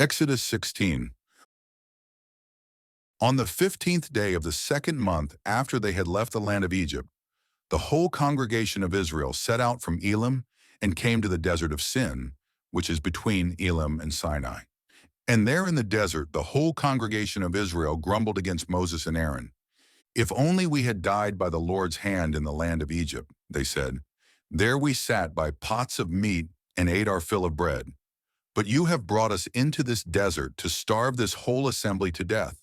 Exodus 16. On the 15th day of the second month after they had left the land of Egypt, the whole congregation of Israel set out from Elim and came to the desert of Sin, which is between Elim and Sinai. And there in the desert, the whole congregation of Israel grumbled against Moses and Aaron. "If only we had died by the Lord's hand in the land of Egypt," they said. "There we sat by pots of meat and ate our fill of bread. But you have brought us into this desert to starve this whole assembly to death."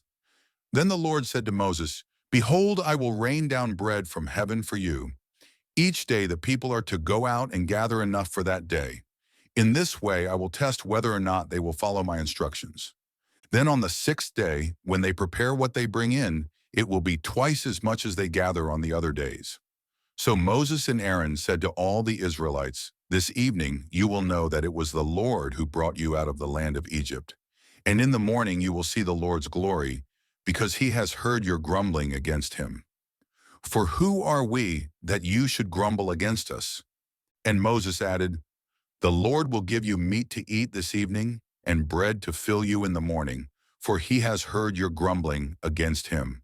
Then the Lord said to Moses, "Behold, I will rain down bread from heaven for you. Each day the people are to go out and gather enough for that day. In this way I will test whether or not they will follow my instructions. Then on the sixth day, when they prepare what they bring in, it will be twice as much as they gather on the other days." So Moses and Aaron said to all the Israelites, "This evening you will know that it was the Lord who brought you out of the land of Egypt. And in the morning you will see the Lord's glory, because he has heard your grumbling against him. For who are we that you should grumble against us?" And Moses added, "The Lord will give you meat to eat this evening and bread to fill you in the morning, for he has heard your grumbling against him."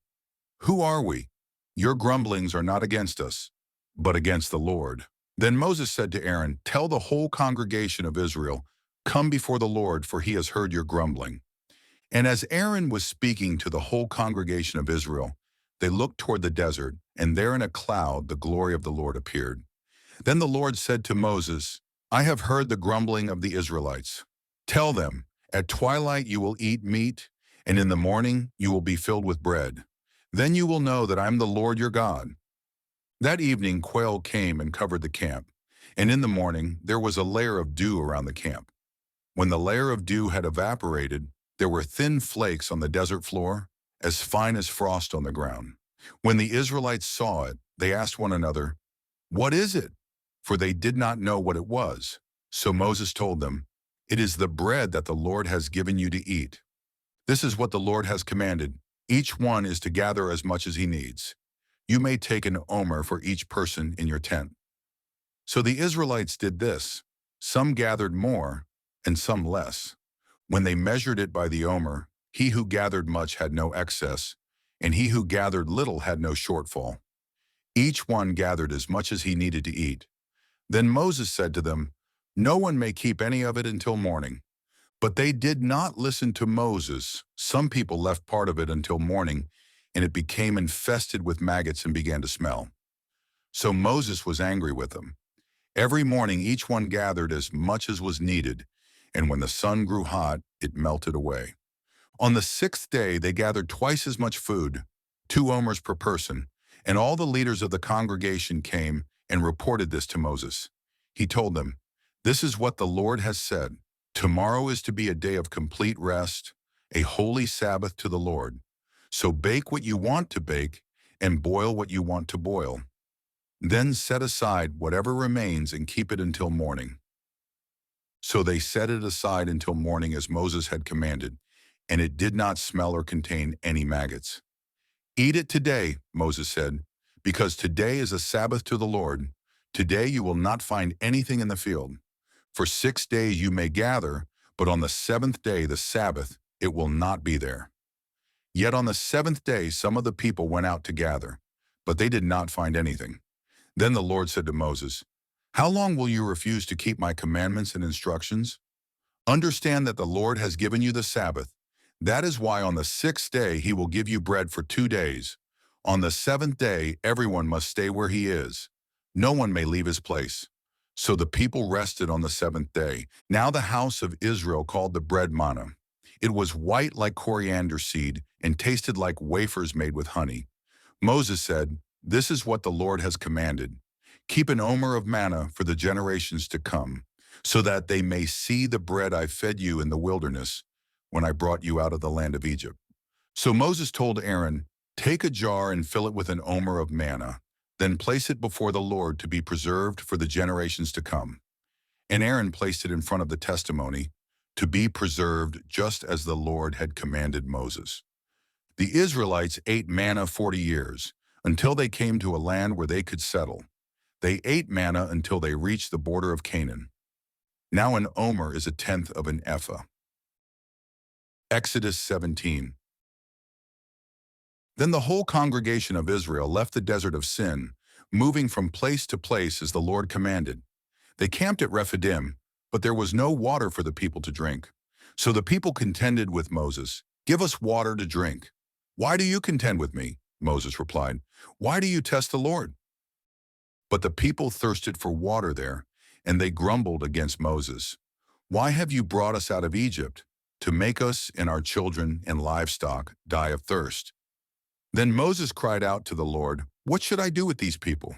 Who are we? Your grumblings are not against us, but against the Lord. Then Moses said to Aaron, "Tell the whole congregation of Israel, come before the Lord, for he has heard your grumbling." And as Aaron was speaking to the whole congregation of Israel, they looked toward the desert, and there in a cloud the glory of the Lord appeared. Then the Lord said to Moses, "I have heard the grumbling of the Israelites. Tell them, at twilight you will eat meat, and in the morning you will be filled with bread. Then you will know that I am the Lord your God." That evening quail came and covered the camp, and in the morning there was a layer of dew around the camp. When the layer of dew had evaporated, there were thin flakes on the desert floor, as fine as frost on the ground. When the Israelites saw it, they asked one another, "What is it?" For they did not know what it was. So Moses told them, "It is the bread that the Lord has given you to eat. This is what the Lord has commanded. Each one is to gather as much as he needs. You may take an omer for each person in your tent." So the Israelites did this. Some gathered more, and some less. When they measured it by the omer, he who gathered much had no excess, and he who gathered little had no shortfall. Each one gathered as much as he needed to eat. Then Moses said to them, "No one may keep any of it until morning." But they did not listen to Moses. Some people left part of it until morning, and it became infested with maggots and began to smell. So Moses was angry with them. Every morning each one gathered as much as was needed, and when the sun grew hot, it melted away. On the sixth day they gathered twice as much food, 2 omers per person, and all the leaders of the congregation came and reported this to Moses. He told them, "This is what the Lord has said. Tomorrow is to be a day of complete rest, a holy Sabbath to the Lord. So bake what you want to bake and boil what you want to boil. Then set aside whatever remains and keep it until morning." So they set it aside until morning as Moses had commanded, and it did not smell or contain any maggots. "Eat it today," Moses said, "because today is a Sabbath to the Lord. Today you will not find anything in the field. For 6 days you may gather, but on the seventh day, the Sabbath, it will not be there." Yet on the seventh day some of the people went out to gather, but they did not find anything. Then the Lord said to Moses, "How long will you refuse to keep my commandments and instructions? Understand that the Lord has given you the Sabbath. That is why on the sixth day he will give you bread for 2 days. On the seventh day everyone must stay where he is. No one may leave his place." So the people rested on the seventh day. Now the house of Israel called the bread manna. It was white like coriander seed and tasted like wafers made with honey. Moses said, "This is what the Lord has commanded. Keep an omer of manna for the generations to come, so that they may see the bread I fed you in the wilderness when I brought you out of the land of Egypt." So Moses told Aaron, "Take a jar and fill it with an omer of manna. Then place it before the Lord to be preserved for the generations to come." And Aaron placed it in front of the testimony, to be preserved just as the Lord had commanded Moses. The Israelites ate manna 40 years, until they came to a land where they could settle. They ate manna until they reached the border of Canaan. Now an omer is a tenth of an ephah. Exodus 17. Then the whole congregation of Israel left the desert of Sin, moving from place to place as the Lord commanded. They camped at Rephidim, but there was no water for the people to drink. So the people contended with Moses, "Give us water to drink." "Why do you contend with me?" Moses replied. "Why do you test the Lord?" But the people thirsted for water there, and they grumbled against Moses. "Why have you brought us out of Egypt, to make us and our children and livestock die of thirst?" Then Moses cried out to the Lord, "What should I do with these people?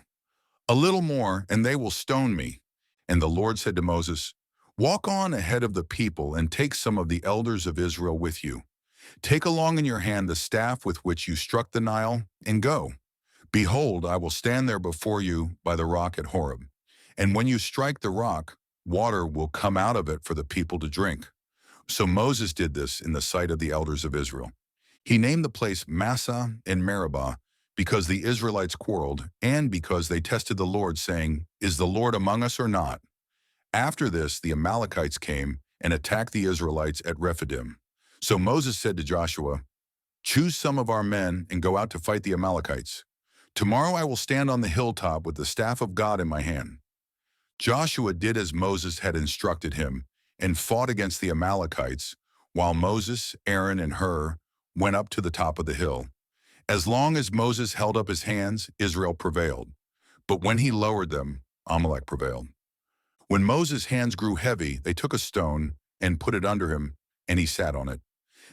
A little more, and they will stone me." And the Lord said to Moses, "Walk on ahead of the people and take some of the elders of Israel with you. Take along in your hand the staff with which you struck the Nile, and go. Behold, I will stand there before you by the rock at Horeb. And when you strike the rock, water will come out of it for the people to drink." So Moses did this in the sight of the elders of Israel. He named the place Massah and Meribah, because the Israelites quarreled, and because they tested the Lord, saying, "Is the Lord among us or not?" After this, the Amalekites came and attacked the Israelites at Rephidim. So Moses said to Joshua, "Choose some of our men and go out to fight the Amalekites. Tomorrow I will stand on the hilltop with the staff of God in my hand." Joshua did as Moses had instructed him and fought against the Amalekites, while Moses, Aaron, and Hur went up to the top of the hill. As long as Moses held up his hands, Israel prevailed. But when he lowered them, Amalek prevailed. When Moses' hands grew heavy, they took a stone and put it under him, and he sat on it.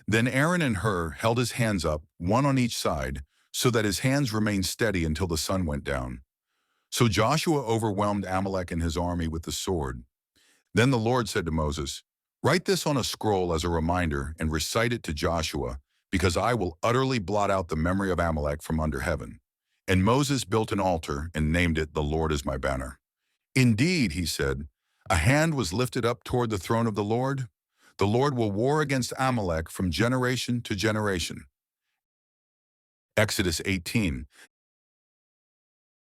Then Aaron and Hur held his hands up, one on each side, so that his hands remained steady until the sun went down. So Joshua overwhelmed Amalek and his army with the sword. Then the Lord said to Moses, "Write this on a scroll as a reminder and recite it to Joshua, because I will utterly blot out the memory of Amalek from under heaven." And Moses built an altar and named it, "The Lord is my banner." "Indeed," he said, "a hand was lifted up toward the throne of the Lord. The Lord will war against Amalek from generation to generation." Exodus 18.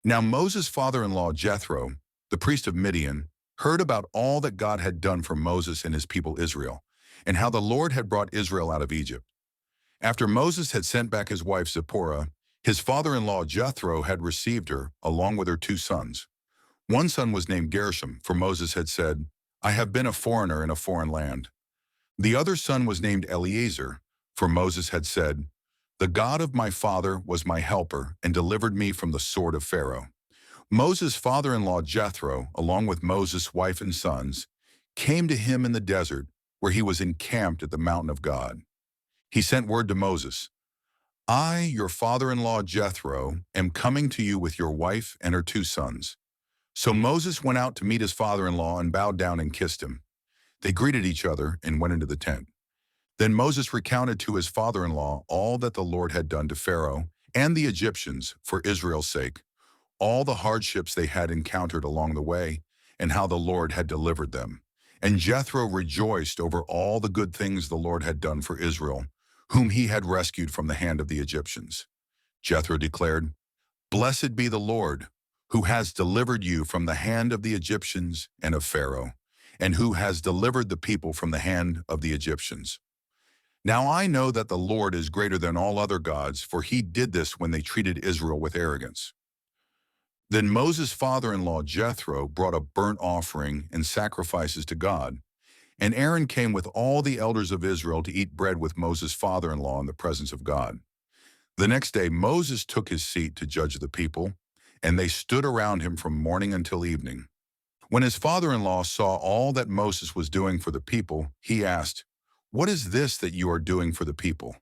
Now Moses' father-in-law Jethro, the priest of Midian, heard about all that God had done for Moses and his people Israel, and how the Lord had brought Israel out of Egypt. After Moses had sent back his wife Zipporah, his father-in-law Jethro had received her, along with her 2 sons. One son was named Gershom, for Moses had said, "I have been a foreigner in a foreign land." The other son was named Eleazar, for Moses had said, "The God of my father was my helper and delivered me from the sword of Pharaoh." Moses' father-in-law Jethro, along with Moses' wife and sons, came to him in the desert, where he was encamped at the mountain of God. He sent word to Moses, "I, your father-in-law Jethro, am coming to you with your wife and her 2 sons." So Moses went out to meet his father-in-law and bowed down and kissed him. They greeted each other and went into the tent. Then Moses recounted to his father-in-law all that the Lord had done to Pharaoh and the Egyptians for Israel's sake, all the hardships they had encountered along the way, and how the Lord had delivered them. And Jethro rejoiced over all the good things the Lord had done for Israel, whom he had rescued from the hand of the Egyptians. Jethro declared, "Blessed be the Lord, who has delivered you from the hand of the Egyptians and of Pharaoh, and who has delivered the people from the hand of the Egyptians. Now I know that the Lord is greater than all other gods, for he did this when they treated Israel with arrogance." Then Moses' father-in-law Jethro brought a burnt offering and sacrifices to God, and Aaron came with all the elders of Israel to eat bread with Moses' father-in-law in the presence of God. The next day Moses took his seat to judge the people, and they stood around him from morning until evening. When his father-in-law saw all that Moses was doing for the people, he asked, "What is this that you are doing for the people?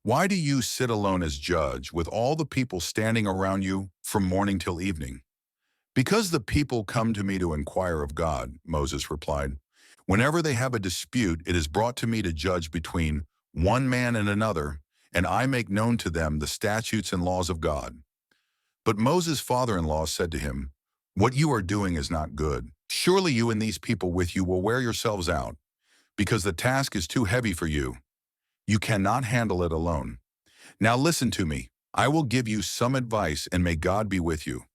Why do you sit alone as judge, with all the people standing around you from morning till evening?" "Because the people come to me to inquire of God," Moses replied. "Whenever they have a dispute, it is brought to me to judge between one man and another, and I make known to them the statutes and laws of God." But Moses' father-in-law said to him, "What you are doing is not good. Surely you and these people with you will wear yourselves out, because the task is too heavy for you. You cannot handle it alone. Now listen to me. I will give you some advice, and may God be with you.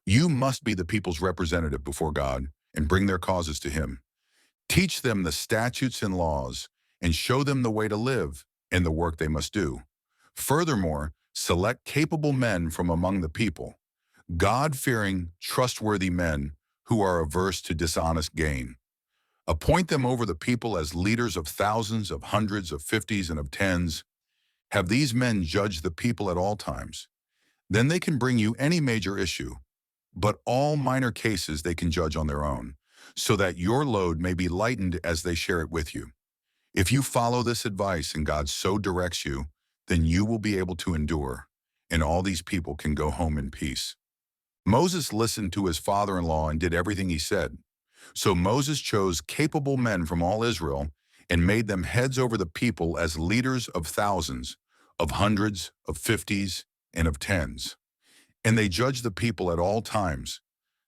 You must be the people's representative before God and bring their causes to him. Teach them the statutes and laws, and show them the way to live and the work they must do. Furthermore, select capable men from among the people, God-fearing, trustworthy men who are averse to dishonest gain. Appoint them over the people as leaders of thousands, of hundreds, of fifties, and of tens. Have these men judge the people at all times. Then they can bring you any major issue, but all minor cases they can judge on their own, so that your load may be lightened as they share it with you. If you follow this advice and God so directs you, then you will be able to endure, and all these people can go home in peace. Moses listened to his father-in-law and did everything he said. So Moses chose capable men from all Israel and made them heads over the people as leaders of thousands, of hundreds, of fifties, and of tens. And they judged the people at all times.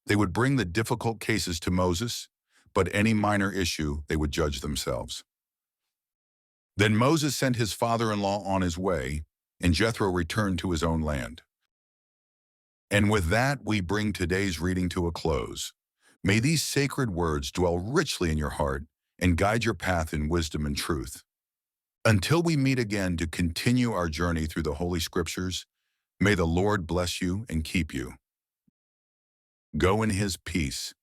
They would bring the difficult cases to Moses, but any minor issue they would judge themselves. Then Moses sent his father-in-law on his way, and Jethro returned to his own land. And with that, we bring today's reading to a close. May these sacred words dwell richly in your heart and guide your path in wisdom and truth. Until we meet again to continue our journey through the Holy Scriptures, may the Lord bless you and keep you. Go in His peace.